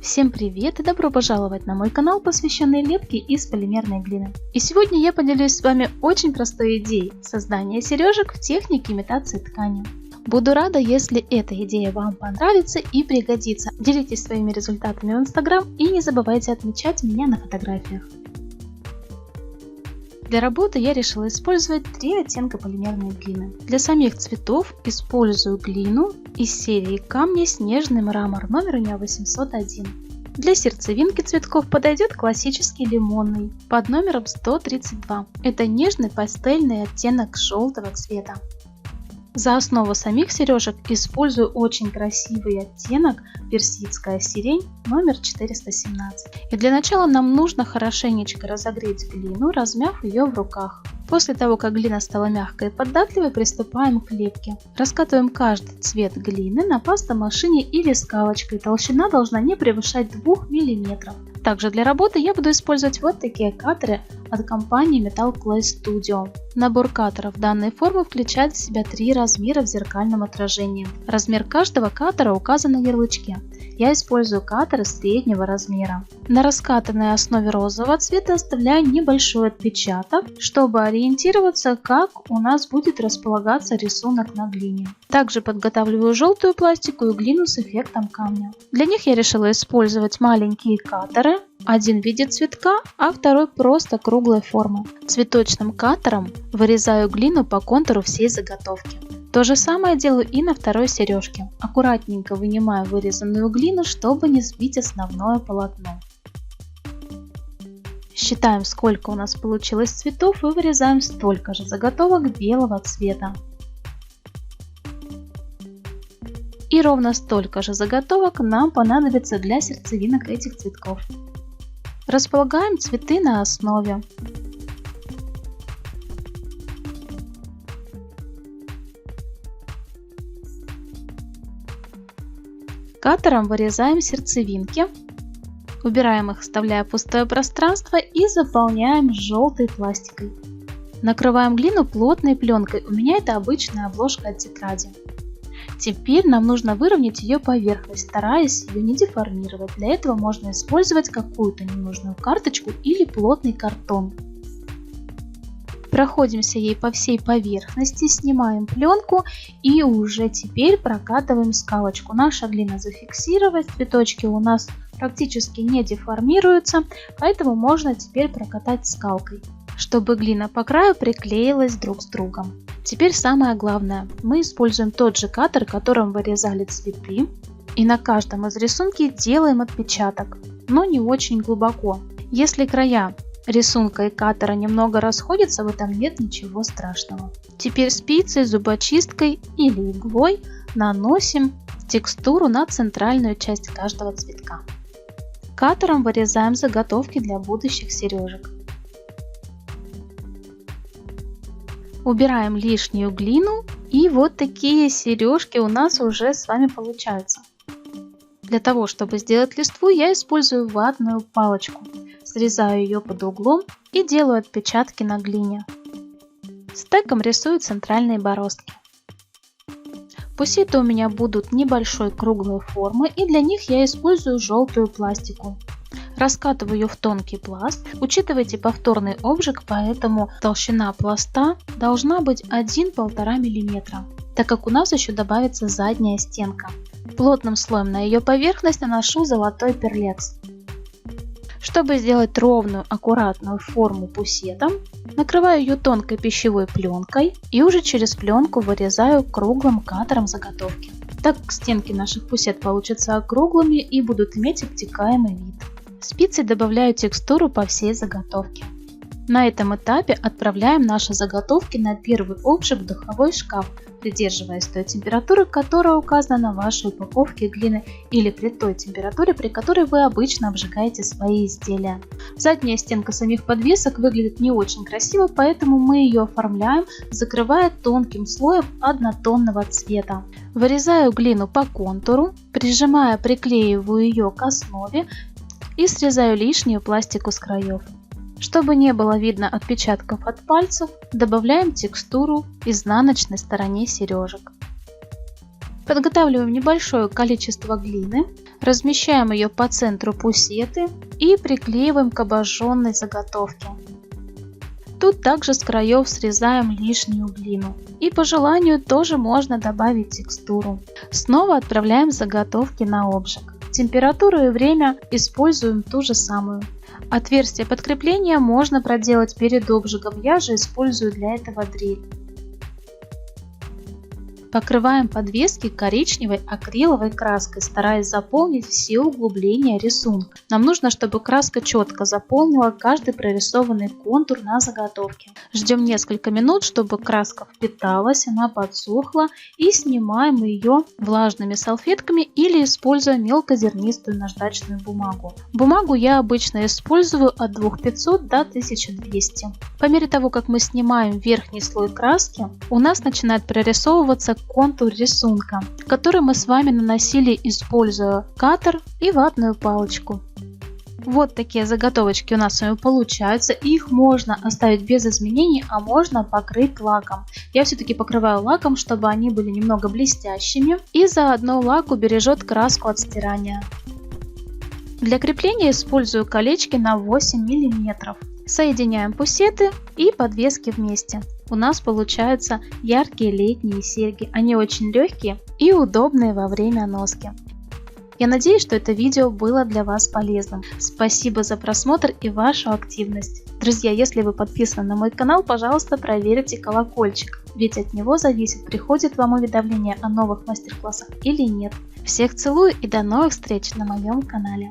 Всем привет и добро пожаловать на мой канал, посвященный лепке из полимерной глины. И сегодня я поделюсь с вами очень простой идеей создания сережек в технике имитации ткани. Буду рада, если эта идея вам понравится и пригодится. Делитесь своими результатами в Instagram и не забывайте отмечать меня на фотографиях. Для работы я решила использовать 3 оттенка полимерной глины. Для самих цветов использую глину из серии камня снежный мрамор, номер у меня 801. Для сердцевинки цветков подойдет классический лимонный под номером 132. Это нежный пастельный оттенок желтого цвета. За основу самих сережек использую очень красивый оттенок персидская сирень номер 417. И для начала нам нужно хорошенечко разогреть глину, размяв ее в руках. После того, как глина стала мягкой и податливой, приступаем к лепке. Раскатываем каждый цвет глины на пастомашине или скалочкой. Толщина должна не превышать 2 мм. Также для работы я буду использовать вот такие каттеры от компании Metal Clay Studio. Набор каттеров данной формы включает в себя 3 размера в зеркальном отражении. Размер каждого каттера указан на ярлычке. Я использую каттеры среднего размера. На раскатанной основе розового цвета оставляю небольшой отпечаток, чтобы ориентироваться, как у нас будет располагаться рисунок на глине. Также подготавливаю желтую пластиковую глину с эффектом камня. Для них я решила использовать маленькие каттеры. Один в виде цветка, а второй просто круглой формы. Цветочным каттером вырезаю глину по контуру всей заготовки. То же самое делаю и на второй сережке. Аккуратненько вынимаю вырезанную глину, чтобы не сбить основное полотно. Считаем, сколько у нас получилось цветов, и вырезаем столько же заготовок белого цвета. И ровно столько же заготовок нам понадобится для сердцевинок этих цветков. Располагаем цветы на основе. Каттером вырезаем сердцевинки, убираем их, оставляя пустое пространство, и заполняем желтой пластикой. Накрываем глину плотной пленкой, у меня это обычная обложка от тетради. Теперь нам нужно выровнять ее поверхность, стараясь ее не деформировать. Для этого можно использовать какую-то ненужную карточку или плотный картон. Проходимся ей по всей поверхности, снимаем пленку и уже теперь прокатываем скалочку. Наша глина зафиксировалась, цветочки у нас практически не деформируются, поэтому можно теперь прокатать скалкой, чтобы глина по краю приклеилась друг с другом. Теперь самое главное. Мы используем тот же каттер, которым вырезали цветы, и на каждом из рисунков делаем отпечаток, но не очень глубоко. Если края рисунка и каттера немного расходятся, в этом нет ничего страшного. Теперь спицей, зубочисткой или иглой наносим текстуру на центральную часть каждого цветка. Каттером вырезаем заготовки для будущих сережек. Убираем лишнюю глину, и вот такие сережки у нас уже с вами получаются. Для того, чтобы сделать листву, я использую ватную палочку. Срезаю ее под углом и делаю отпечатки на глине. Стеком рисую центральные бороздки. Пусеты у меня будут небольшой круглой формы, и для них я использую желтую пластику. Раскатываю ее в тонкий пласт. Учитывайте повторный обжиг, поэтому толщина пласта должна быть 1–1,5 мм, так как у нас еще добавится задняя стенка. Плотным слоем на ее поверхность наношу золотой перлекс. Чтобы сделать ровную, аккуратную форму пусетом, накрываю ее тонкой пищевой пленкой и уже через пленку вырезаю круглым каттером заготовки. Так стенки наших пусет получатся округлыми и будут иметь обтекаемый вид. Спицей добавляю текстуру по всей заготовке. На этом этапе отправляем наши заготовки на первый обжиг в духовой шкаф, придерживаясь той температуры, которая указана на вашей упаковке глины, или при той температуре, при которой вы обычно обжигаете свои изделия. Задняя стенка самих подвесок выглядит не очень красиво, поэтому мы ее оформляем, закрывая тонким слоем однотонного цвета. Вырезаю глину по контуру, приклеиваю ее к основе и срезаю лишнюю пластику с краев. Чтобы не было видно отпечатков от пальцев, добавляем текстуру изнаночной стороне сережек. Подготавливаем небольшое количество глины, размещаем ее по центру пусеты и приклеиваем к обожженной заготовке. Тут также с краев срезаем лишнюю глину. И по желанию тоже можно добавить текстуру. Снова отправляем заготовки на обжиг. Температуру и время используем ту же самую. Отверстие подкрепления можно проделать перед обжигом, я же использую для этого дрель. Покрываем подвески коричневой акриловой краской, стараясь заполнить все углубления рисунка. Нам нужно, чтобы краска четко заполнила каждый прорисованный контур на заготовке. Ждем несколько минут, чтобы краска впиталась, она подсохла, и снимаем ее влажными салфетками или используя мелкозернистую наждачную бумагу. Бумагу я обычно использую от 2500 до 1200. По мере того, как мы снимаем верхний слой краски, у нас начинает прорисовываться контур рисунка, который мы с вами наносили, используя катер и ватную палочку. Вот такие заготовочки у нас с вами получаются. Их можно оставить без изменений, а можно покрыть лаком. Я все-таки покрываю лаком, чтобы они были немного блестящими, и заодно лак убережет краску от стирания. Для крепления использую колечки на 8 мм. Соединяем пусеты и подвески вместе. У нас получаются яркие летние серьги. Они очень легкие и удобные во время носки. Я надеюсь, что это видео было для вас полезным. Спасибо за просмотр и вашу активность. Друзья, если вы подписаны на мой канал, пожалуйста, проверьте колокольчик, ведь от него зависит, приходит вам уведомление о новых мастер-классах или нет. Всех целую и до новых встреч на моем канале.